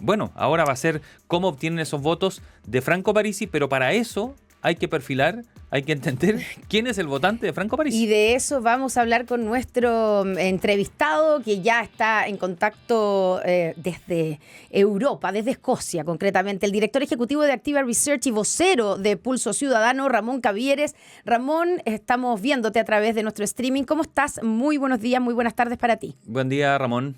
bueno, ahora va a ser cómo obtienen esos votos de Franco Parisi, pero para eso hay que perfilar, hay que entender quién es el votante de Franco Parisi. Y de eso vamos a hablar con nuestro entrevistado, que ya está en contacto desde Europa, desde Escocia concretamente, el director ejecutivo de Activa Research y vocero de Pulso Ciudadano, Ramón Cavieres. Ramón, estamos viéndote a través de nuestro streaming. ¿Cómo estás? Muy buenos días, muy buenas tardes para ti. Buen día, Ramón.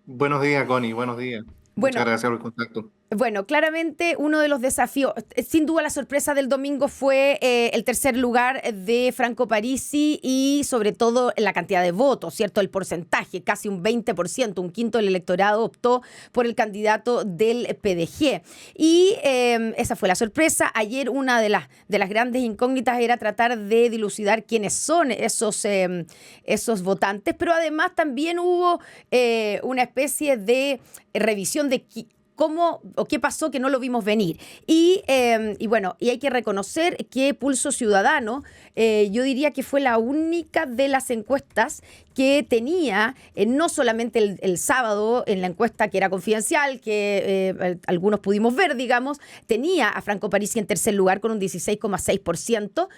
Buenos días, Connie, buenos días. Muchas gracias por el contacto. Bueno, claramente uno de los desafíos, sin duda la sorpresa del domingo fue el tercer lugar de Franco Parisi y sobre todo la cantidad de votos, ¿cierto? El porcentaje, casi un 20%, un quinto del electorado optó por el candidato del PDG. Y esa fue la sorpresa. Ayer una de las grandes incógnitas era tratar de dilucidar quiénes son esos votantes, pero además también hubo una especie de revisión de cómo o qué pasó que no lo vimos venir. Y bueno, y hay que reconocer que Pulso Ciudadano, yo diría que fue la única de las encuestas que tenía, no solamente el sábado en la encuesta que era confidencial, que algunos pudimos ver, digamos, tenía a Franco Parisi en tercer lugar con un 16,6%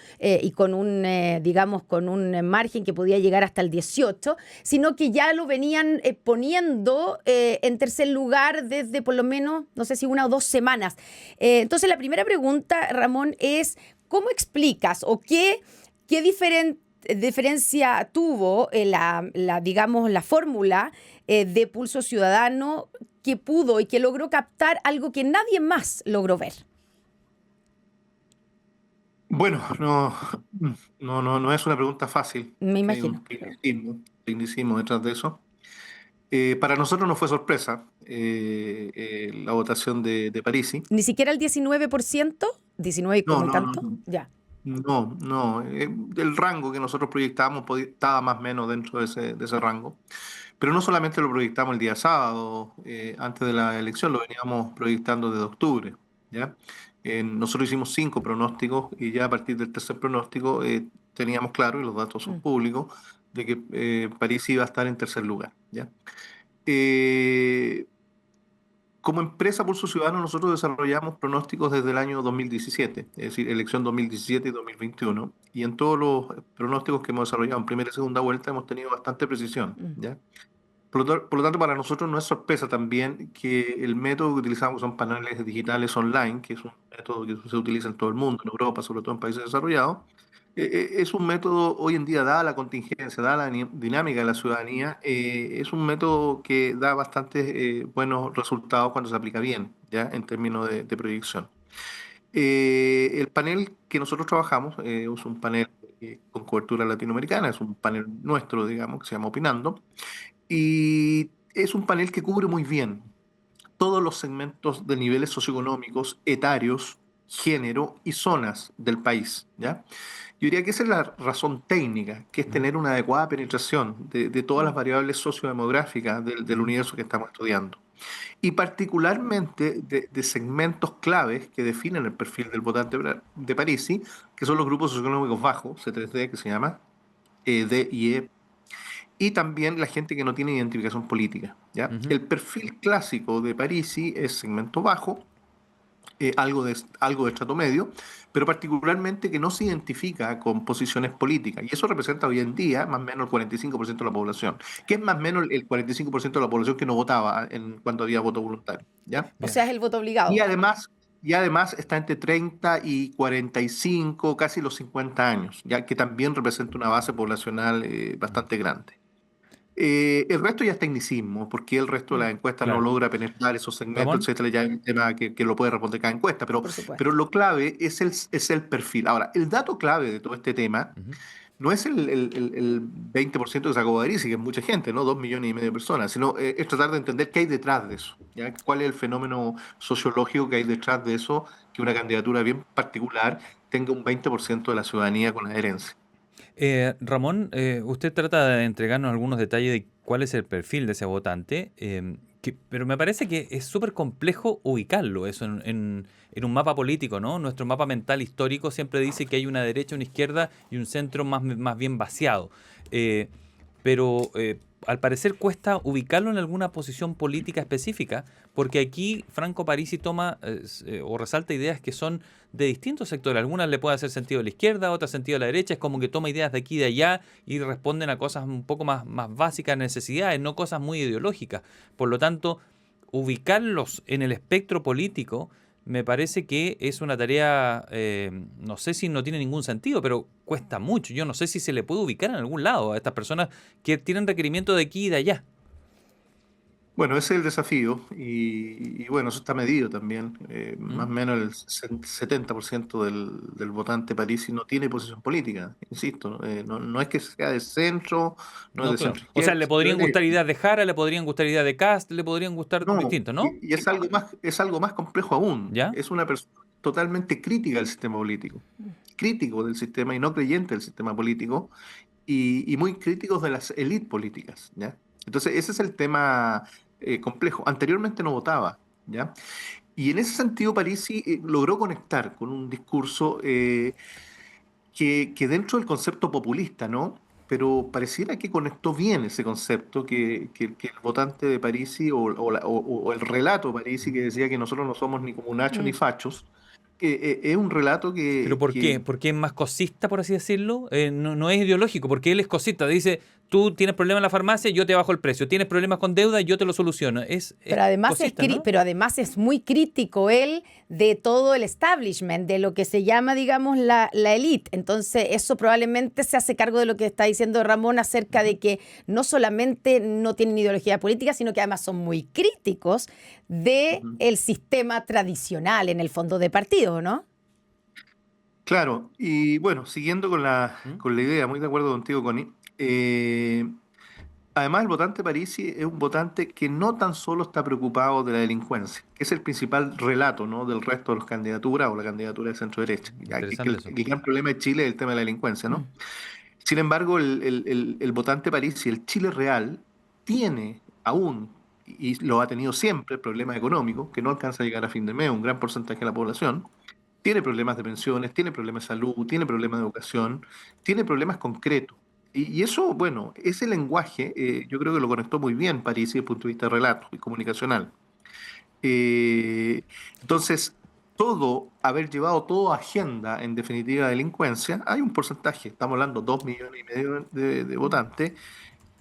y con un margen que podía llegar hasta el 18%, sino que ya lo venían poniendo en tercer lugar desde por lo menos, no sé si 1 o 2 semanas. Entonces la primera pregunta, Ramón, es ¿cómo explicas o qué diferencia tuvo la fórmula de Pulso Ciudadano que pudo y que logró captar algo que nadie más logró ver? Bueno, no es una pregunta fácil. Me imagino. Hay un tecnicismo detrás de eso. Para nosotros no fue sorpresa la votación de Parisi. ¿Ni siquiera el 19%? ¿19 y como tanto? No. Ya. No. El rango que nosotros proyectábamos estaba más o menos dentro de ese rango. Pero no solamente lo proyectamos el día sábado, antes de la elección, lo veníamos proyectando desde octubre, ¿ya? Nosotros hicimos 5 pronósticos y ya a partir del tercer pronóstico teníamos claro, y los datos son públicos, de que París iba a estar en tercer lugar, ¿ya? Como empresa Pulso Ciudadano, nosotros desarrollamos pronósticos desde el año 2017, es decir, elección 2017 y 2021, y en todos los pronósticos que hemos desarrollado en primera y segunda vuelta hemos tenido bastante precisión, ¿ya? Por lo tanto, para nosotros no es sorpresa también que el método que utilizamos, que son paneles digitales online, que es un método que se utiliza en todo el mundo, en Europa, sobre todo en países desarrollados, es un método hoy en día, dada la contingencia, dada la dinámica de la ciudadanía, es un método que da bastantes buenos resultados cuando se aplica bien, ¿ya? En términos de proyección. El panel que nosotros trabajamos es un panel con cobertura latinoamericana, es un panel nuestro, digamos, que se llama Opinando, y es un panel que cubre muy bien todos los segmentos de niveles socioeconómicos, etarios, género y zonas del país, ¿ya? Yo diría que esa es la razón técnica, que es tener una adecuada penetración de todas las variables sociodemográficas del universo que estamos estudiando. Y particularmente de segmentos claves que definen el perfil del votante de Parisi, que son los grupos socioeconómicos bajos, C3D que se llama, D y E, y también la gente que no tiene identificación política, ¿ya? El perfil clásico de Parisi es segmento bajo, algo de estrato medio, pero particularmente que no se identifica con posiciones políticas. Y eso representa hoy en día más o menos el 45% de la población, que es más o menos el 45% de la población que no votaba cuando había voto voluntario, ¿ya? O sea, es el voto obligado. Y además está entre 30 y 45, casi los 50 años, ya que también representa una base poblacional bastante grande. El resto ya es tecnicismo, porque el resto de las encuestas no logra penetrar esos segmentos, Ramón, etcétera. Ya hay un tema que lo puede responder cada encuesta, Por supuesto. pero lo clave es el perfil. Ahora, el dato clave de todo este tema no es el 20% que sacó Parisi, que es mucha gente, ¿no? 2,5 millones de personas, sino es tratar de entender qué hay detrás de eso, ¿ya? ¿Cuál es el fenómeno sociológico que hay detrás de eso, que una candidatura bien particular tenga un 20% de la ciudadanía con adherencia? Ramón, usted trata de entregarnos algunos detalles de cuál es el perfil de ese votante, pero me parece que es súper complejo ubicarlo eso en un mapa político, ¿no? Nuestro mapa mental histórico siempre dice que hay una derecha, una izquierda y un centro más bien vaciado. Pero al parecer cuesta ubicarlo en alguna posición política específica, porque aquí Franco Parisi toma o resalta ideas que son de distintos sectores. Algunas le puede hacer sentido a la izquierda, otras sentido a la derecha. Es como que toma ideas de aquí y de allá y responden a cosas un poco más básicas, necesidades, no cosas muy ideológicas. Por lo tanto, ubicarlos en el espectro político me parece que es una tarea, no sé si no tiene ningún sentido, pero cuesta mucho. Yo no sé si se le puede ubicar en algún lado a estas personas que tienen requerimiento de aquí y de allá. Bueno, ese es el desafío y bueno, eso está medido también. Más ¿Mm? o menos el 70% del votante parisi no tiene posición política, insisto. No es que sea de centro, no es No, de claro. centro O sea, izquierda, le centro podrían gustar derecha. ideas de Jara, le podrían gustar ideas de Kast, le podrían gustar No, distintos, ¿no? y es algo más complejo aún. ¿Ya? Es una persona totalmente crítica del sistema político, crítico del sistema y no creyente del sistema político, y muy críticos de las élites políticas, ¿ya? Entonces, ese es el tema complejo. Anteriormente no votaba, ¿ya? Y en ese sentido, Parisi logró conectar con un discurso que dentro del concepto populista, ¿no? Pero pareciera que conectó bien ese concepto, que el votante de Parisi o el relato de Parisi que decía que nosotros no somos ni comunachos ni Mm. fachos, es un relato ¿Pero por qué? ¿Porque es más cosista, por así decirlo? No es ideológico, porque él es cosista. Dice, tú tienes problemas en la farmacia, yo te bajo el precio. Tienes problemas con deuda, yo te lo soluciono. Es cosista, ¿no? Pero además es muy crítico él de todo el establishment, de lo que se llama, digamos, la élite. Entonces, eso probablemente se hace cargo de lo que está diciendo Ramón acerca de que no solamente no tienen ideología política, sino que además son muy críticos de Ujú. el sistema tradicional en el fondo de partido, ¿no? Claro, y bueno, siguiendo ¿Mm? con la idea, muy de acuerdo contigo, Connie. Además, el votante Parisi es un votante que no tan solo está preocupado de la delincuencia, que es el principal relato, ¿no? Del resto de las candidaturas o la candidatura de centro derecha. Aquí que Interesante eso. el gran problema de Chile es el tema de la delincuencia, ¿no? Sin embargo, el votante Parisi, el Chile real, tiene aún, y lo ha tenido siempre, problemas económicos, que no alcanza a llegar a fin de mes, un gran porcentaje de la población. Tiene problemas de pensiones, tiene problemas de salud, tiene problemas de educación, tiene problemas concretos. Y eso, bueno, ese lenguaje yo creo que lo conectó muy bien París desde el punto de vista relato y comunicacional. Eh, entonces, haber llevado todo a agenda, en definitiva, delincuencia, hay un porcentaje, estamos hablando 2,5 millones de votantes,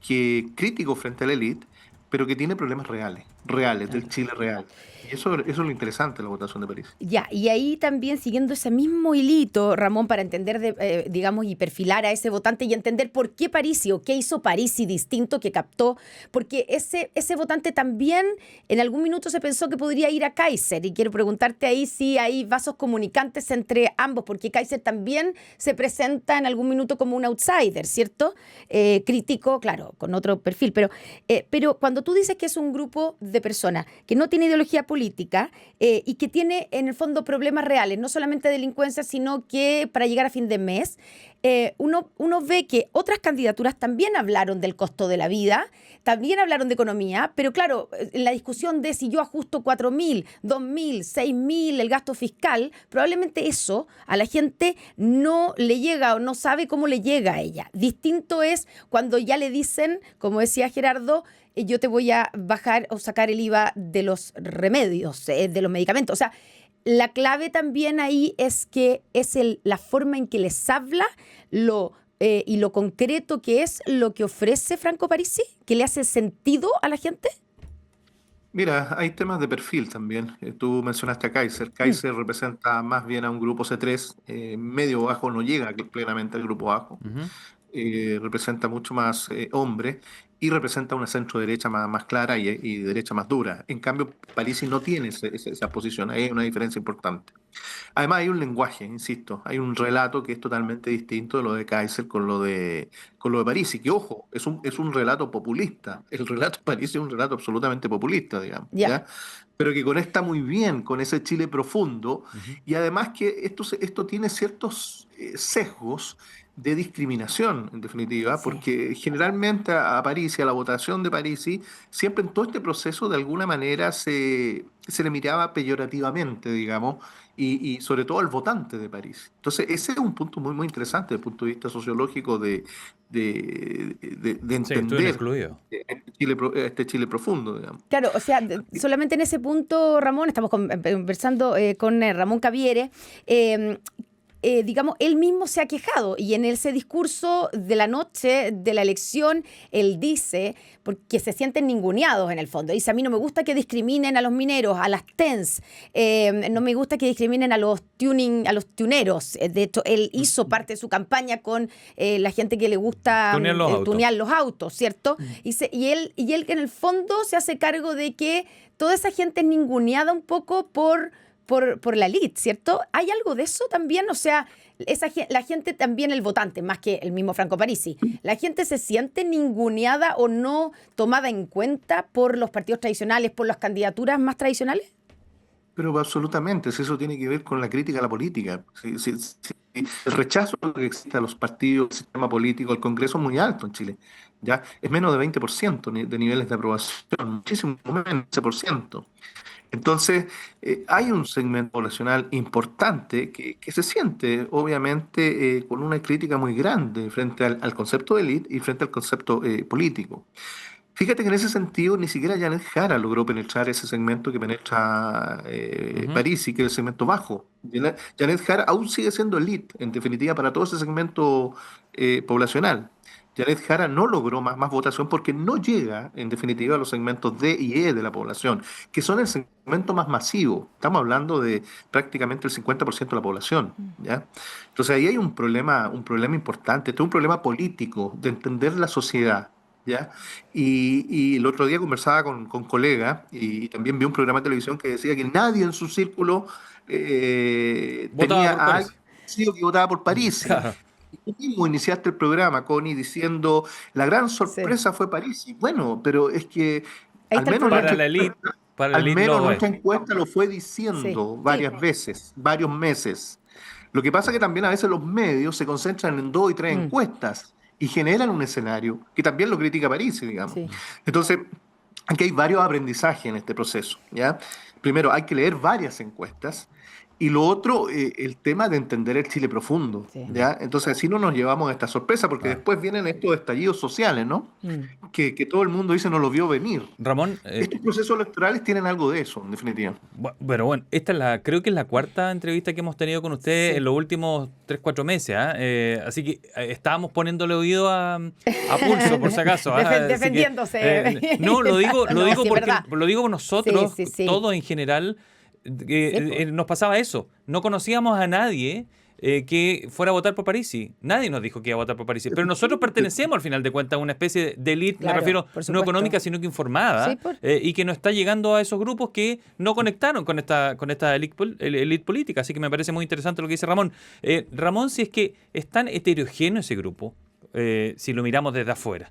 que crítico frente a la élite, pero que tiene problemas reales, reales, del Claro. Chile real. Y eso es lo interesante de la votación de París. Ya, y ahí también siguiendo ese mismo hilito, Ramón, para entender, digamos, y perfilar a ese votante y entender por qué Parisi o qué hizo Parisi distinto que captó, porque ese votante también en algún minuto se pensó que podría ir a Kaiser, y quiero preguntarte ahí si hay vasos comunicantes entre ambos, porque Kaiser también se presenta en algún minuto como un outsider, ¿cierto? Crítico, claro, con otro perfil, pero cuando tú dices que es un grupo de personas que no tiene ideología política y que tiene en el fondo problemas reales, no solamente delincuencia, sino que para llegar a fin de mes, uno ve que otras candidaturas también hablaron del costo de la vida, también hablaron de economía, pero claro, en la discusión de si yo ajusto 4.000, 2.000, 6.000 el gasto fiscal, probablemente eso a la gente no le llega o no sabe cómo le llega a ella. Distinto es cuando ya le dicen, como decía Gerardo, yo te voy a bajar o sacar el IVA de los remedios, de los medicamentos. O sea, la clave también ahí es que es la forma en que les habla y lo concreto que es lo que ofrece Franco Parisi, que le hace sentido a la gente. Mira, hay temas de perfil también. Tú mencionaste a Kaiser. Mm. Kaiser representa más bien a un grupo C3, medio bajo, no llega plenamente al grupo bajo. Ujú. Representa mucho más hombre y representa una centro derecha más clara y derecha más dura. En cambio, Parisi no tiene esa posición. Ahí hay una diferencia importante. Además, hay un lenguaje, insisto, hay un relato que es totalmente distinto de lo de Kaiser con lo de Parisi, que ojo, es un relato populista. El relato de Parisi es un relato absolutamente populista, digamos, Ya. ¿ya? Pero que conecta muy bien con ese Chile profundo Ujú. y además que esto tiene ciertos sesgos de discriminación, en definitiva, Sí. porque generalmente a Parisi, a la votación de Parisi, siempre en todo este proceso de alguna manera se le miraba peyorativamente, digamos, y sobre todo al votante de París. Entonces, ese es un punto muy, muy interesante desde el punto de vista sociológico de Sí, estuvieron entender excluidos. este Chile profundo, digamos. Claro, o sea, solamente en ese punto, Ramón, estamos conversando con Ramón Caviere. eh, digamos, él mismo se ha quejado y en ese discurso de la noche de la elección, él dice, porque se sienten ninguneados en el fondo, dice, a mí no me gusta que discriminen a los mineros, a las TENS, no me gusta que discriminen a los tuneros. De hecho, él hizo parte de su campaña con la gente que le gusta Tunear los autos. tunear los autos, ¿cierto? Y él en el fondo se hace cargo de que toda esa gente es ninguneada un poco por la elite, ¿cierto? ¿Hay algo de eso también? O sea, la gente también, el votante, más que el mismo Franco Parisi, ¿la gente se siente ninguneada o no tomada en cuenta por los partidos tradicionales, por las candidaturas más tradicionales? Pero absolutamente, si eso tiene que ver con la crítica a la política. El rechazo que existe a los partidos, al sistema político, al Congreso es muy alto en Chile. ¿Ya? Es menos de 20% de niveles de aprobación, muchísimo menos de 15%. Entonces, hay un segmento poblacional importante que se siente, obviamente, con una crítica muy grande frente al concepto de élite y frente al concepto político. Fíjate que en ese sentido ni siquiera Janet Jara logró penetrar ese segmento que penetra Ujú. París, que es el segmento bajo. Janet Jara aún sigue siendo elite, en definitiva, para todo ese segmento poblacional. Janet Jara no logró más votación porque no llega, en definitiva, a los segmentos D y E de la población, que son el segmento más masivo. Estamos hablando de prácticamente el 50% de la población, ¿ya? Entonces ahí hay un problema importante, este es un problema político de entender la sociedad. ¿Ya? Y el otro día conversaba con colegas y también vi un programa de televisión que decía que nadie en su círculo Votaba tenía por a alguien París. conocido que votaba por Parisi. Claro. Y tú mismo iniciaste el programa, Connie, diciendo, la gran Sí. sorpresa fue Parisi. Bueno, pero es que Ahí al está el menos Para nuestra la problema. elite, encuesta, para la al elite menos lo es. nuestra encuesta lo fue Sí. diciendo Sí. varias veces, varios meses. Lo que pasa es que también a veces los medios se concentran en dos y tres Mm, encuestas y generan un escenario que también lo critica Parisi, digamos. sí. Entonces, aquí hay varios aprendizajes en este proceso, ¿ya? Primero, hay que leer varias encuestas. Y lo otro, el tema de entender el Chile profundo, Sí. ¿ya? Entonces, así no nos llevamos a esta sorpresa, porque Claro. después vienen estos estallidos sociales, ¿no? Mm. Que todo el mundo dice no lo vio venir. Ramón, Estos procesos electorales tienen algo de eso, en definitiva. Pero bueno, esta es creo que es la cuarta entrevista que hemos tenido con usted en Sí. los últimos 3, 4 meses, ¿ah? Así que estábamos poniéndole oído a pulso, por si acaso, ¿ah? Así que, Defendiéndose. no, lo No, digo sí, es porque verdad. lo digo por Sí, nosotros, sí, sí. todos en general, Sí, pues. nos pasaba eso. No conocíamos a nadie que fuera a votar por Parisi. Nadie nos dijo que iba a votar por Parisi. Pero nosotros Efectivamente. pertenecemos al final de cuentas a una especie de élite, me Claro, refiero por no supuesto. económica, sino que Sí, informada, por. y que no está llegando a esos grupos que no conectaron con esta elite política. Así que me parece muy interesante lo que dice Ramón. Ramón, si es que es tan heterogéneo ese grupo, si lo miramos desde afuera,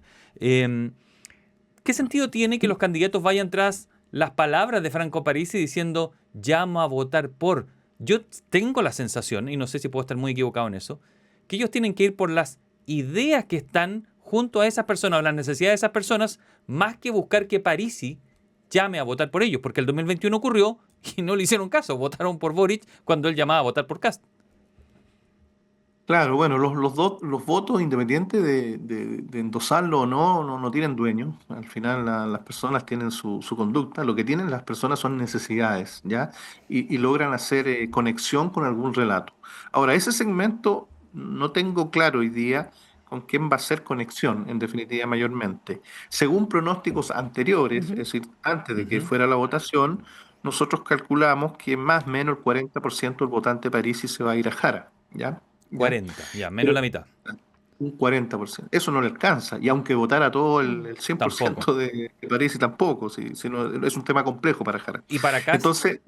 ¿qué sentido tiene que los candidatos vayan tras las palabras de Franco Parisi diciendo llamo a votar por? Yo tengo la sensación, y no sé si puedo estar muy equivocado en eso, que ellos tienen que ir por las ideas que están junto a esas personas o las necesidades de esas personas, más que buscar que Parisi llame a votar por ellos, porque el 2021 ocurrió y no le hicieron caso, votaron por Boric cuando él llamaba a votar por Kast. Claro, bueno, los votos, independientes de endosarlo o no, no tienen dueño. Al final las personas tienen su conducta. Lo que tienen las personas son necesidades, ¿ya? Y logran hacer conexión con algún relato. Ahora, ese segmento no tengo claro hoy día con quién va a ser conexión, en definitiva, mayormente. Según pronósticos anteriores, es Ujú. decir, antes de que Ujú. fuera la votación, nosotros calculamos que más o menos el 40% del votante parisi se va a ir a Jara, ¿ya? ¿Ya? 40, ya, menos Pero la mitad. un 40%. Eso no le alcanza. Y aunque votara todo Mm. el cien por Tampoco. ciento de París, y tampoco, si no, es un tema complejo para Jara. ¿Y para Kast Entonces,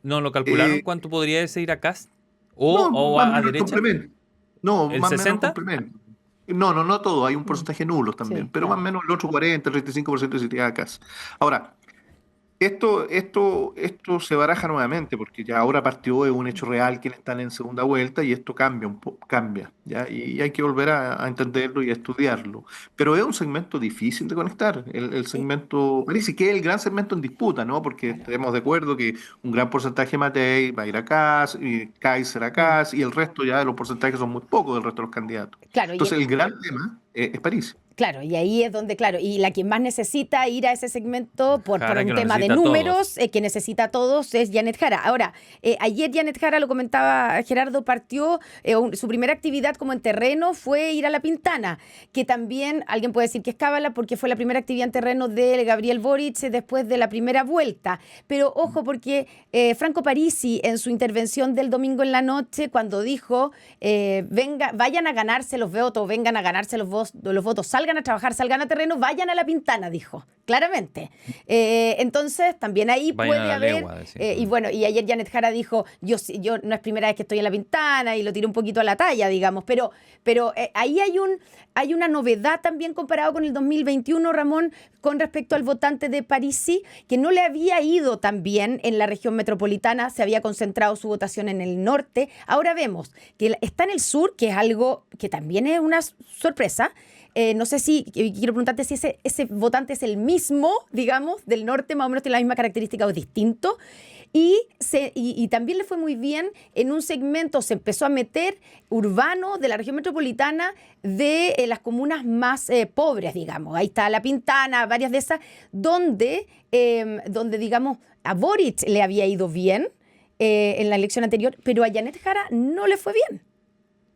no lo calcularon eh, cuánto podría ese ir a Kast? ¿O, no, o más o a menos el derecha? complemento. No, ¿El más o menos el 60? complemento. No todo. Hay un Mm. porcentaje nulo también. Sí, Pero más o claro. menos el otro 40, el 35% se tira a casa. Ahora, Esto se baraja nuevamente porque ya ahora partió, es un hecho real quienes están en segunda vuelta y esto cambia cambia, ¿ya? Y hay que volver a entenderlo y a estudiarlo. Pero es un segmento difícil de conectar, el Sí, segmento París, y que es el gran segmento en disputa, ¿no? Porque claro. tenemos de acuerdo que un gran porcentaje de Matei va a ir a Kass, y Kaiser a Mm. Kass, y el resto ya de los porcentajes son muy pocos del resto de los candidatos. Claro, Entonces el gran tema es París. claro, y ahí es donde, claro, y la que más necesita ir a ese segmento por Jara un que lo tema de necesita a todos. números, que necesita a todos, es Janet Jara. Ahora, ayer Janet Jara, lo comentaba Gerardo, partió, su primera actividad como en terreno fue ir a La Pintana, que también alguien puede decir que es cábala porque fue la primera actividad en terreno de Gabriel Boric después de la primera vuelta. Pero ojo, porque Franco Parisi, en su intervención del domingo en la noche, cuando dijo, vayan a ganarse los votos, vengan a ganarse los votos, salgan a trabajar, salgan a terreno, vayan a La Pintana, dijo, claramente. Entonces, también ahí Vayan a puede la haber, legua, decía. y bueno, y ayer Janet Jara dijo, yo no es primera vez que estoy en La Pintana, y lo tiré un poquito a la talla, digamos, pero ahí hay una novedad también comparado con el 2021, Ramón, con respecto al votante de Parisi, que no le había ido tan bien en la región metropolitana, se había concentrado su votación en el norte. Ahora vemos que está en el sur, que es algo que también es una sorpresa. No sé si, quiero preguntarte si ese votante es el mismo, digamos, del norte, más o menos tiene la misma característica o es distinto. Y también le fue muy bien en un segmento, se empezó a meter urbano de la región metropolitana de las comunas más pobres, digamos. Ahí está La Pintana, varias de esas, donde digamos, a Boric le había ido bien en la elección anterior, pero a Janet Jara no le fue bien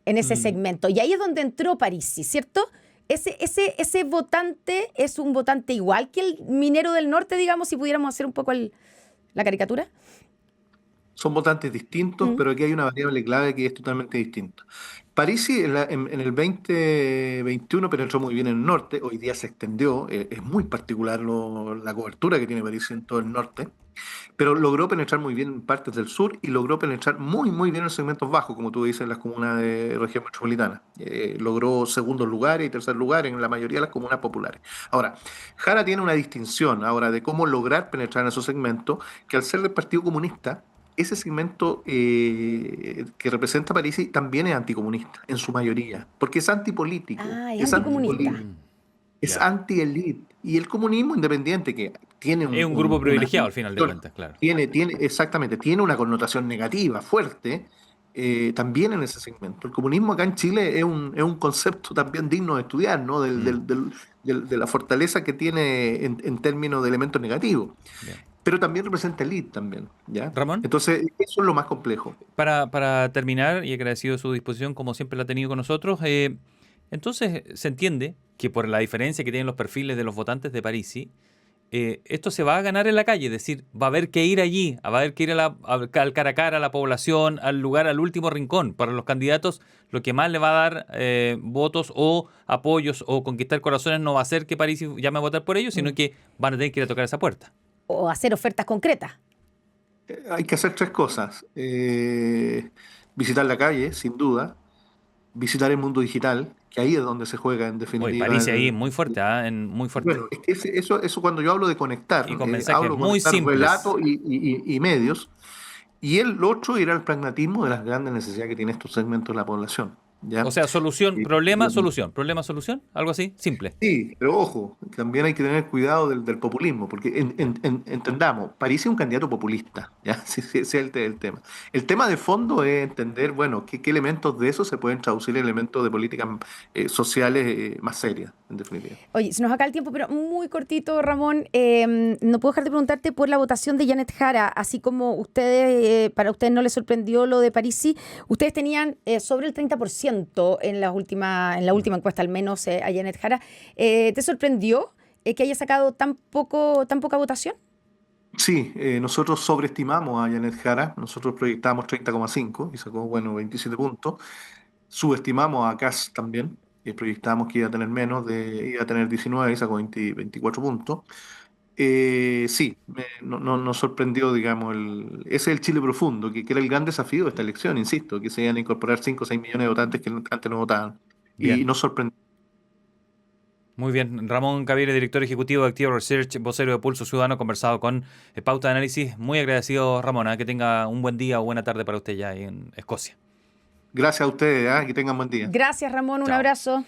en ese Mm. segmento. Y ahí es donde entró Parisi, ¿cierto? Ese votante es un votante igual que el minero del norte, digamos, si pudiéramos hacer un poco la caricatura. Son votantes distintos, Mm. pero aquí hay una variable clave que es totalmente distinta. Parisi en el 2021 penetró muy bien en el norte, hoy día se extendió, es muy particular la cobertura que tiene Parisi en todo el norte, pero logró penetrar muy bien en partes del sur y logró penetrar muy, muy bien en segmentos bajos, como tú dices, en las comunas de región metropolitana. Logró segundos lugares y tercer lugar en la mayoría de las comunas populares. Ahora, Jara tiene una distinción ahora de cómo lograr penetrar en esos segmentos, que al ser del Partido Comunista, ese segmento que representa Parisi también es anticomunista, en su mayoría, porque es antipolítico, Ah, es es anticomunista. antipolítico, Mm. es Ya. anti-elite. Y el comunismo independiente, que tiene Es un grupo una privilegiado al final de cuentas, claro. exactamente, tiene una connotación negativa fuerte, también en ese segmento. El comunismo acá en Chile es un concepto también digno de estudiar, ¿no? Mm. De la fortaleza que tiene en términos de elementos negativos. Bien. Pero también representa elite también, ¿ya? Ramón, Entonces, eso es lo más complejo. para terminar, y agradecido su disposición, como siempre la ha tenido con nosotros, entonces se entiende que por la diferencia que tienen los perfiles de los votantes de Parisi, esto se va a ganar en la calle, es decir, va a haber que ir allí, va a haber que ir al cara a cara, a la población, al lugar, al último rincón. Para los candidatos, lo que más le va a dar votos o apoyos o conquistar corazones no va a ser que Parisi llame a votar por ellos, sino Mm. que van a tener que ir a tocar esa puerta. O hacer ofertas concretas. Hay que hacer tres cosas. Visitar la calle, sin duda. Visitar el mundo digital, que ahí es donde se juega en Oye, definitiva Parisi ahí es muy fuerte, ¿ah? Muy fuerte. bueno, es que eso cuando yo hablo de conectar, Y con mensajes hablo de muy conectar simples. relato y medios. Y el otro era el pragmatismo de las grandes necesidades que tiene estos segmentos de la población. O ¿Ya? sea, solución, Eh, problema, solución, algo así, simple. Sí, pero ojo, también hay que tener cuidado del populismo, porque entendamos, París es un candidato populista, ¿ya? Sí, sí, ese es el tema. El tema de fondo es entender, bueno, qué elementos de eso se pueden traducir en elementos de políticas sociales más serias, en definitiva. Oye, se nos acaba el tiempo, pero muy cortito, Ramón. No puedo dejar de preguntarte por la votación de Janet Jara, así como para ustedes no les sorprendió lo de Parisi, ustedes tenían sobre el 30% en la última encuesta, al menos a Janet Jara. ¿Te sorprendió que haya sacado tan poca votación? Sí, nosotros sobreestimamos a Janet Jara, nosotros proyectábamos 30,5 y sacó, bueno, 27 puntos. Subestimamos a Kass también, y proyectábamos que iba a tener menos, iba a tener 19 y sacó 24 puntos. Sí, nos sorprendió, digamos, ese es el Chile profundo, que era el gran desafío de esta elección, insisto, que se iban a incorporar 5 o 6 millones de votantes que antes no votaban. Y Bien. nos sorprendió. Muy bien. Ramón Cavire, director ejecutivo de Active Research, vocero de Pulso Ciudadano, conversado con Pauta de Análisis. Muy agradecido, Ramón. Que tenga un buen día o buena tarde para usted ya en Escocia. Gracias a ustedes, que tengan buen día. Gracias, Ramón. Un Chao. abrazo.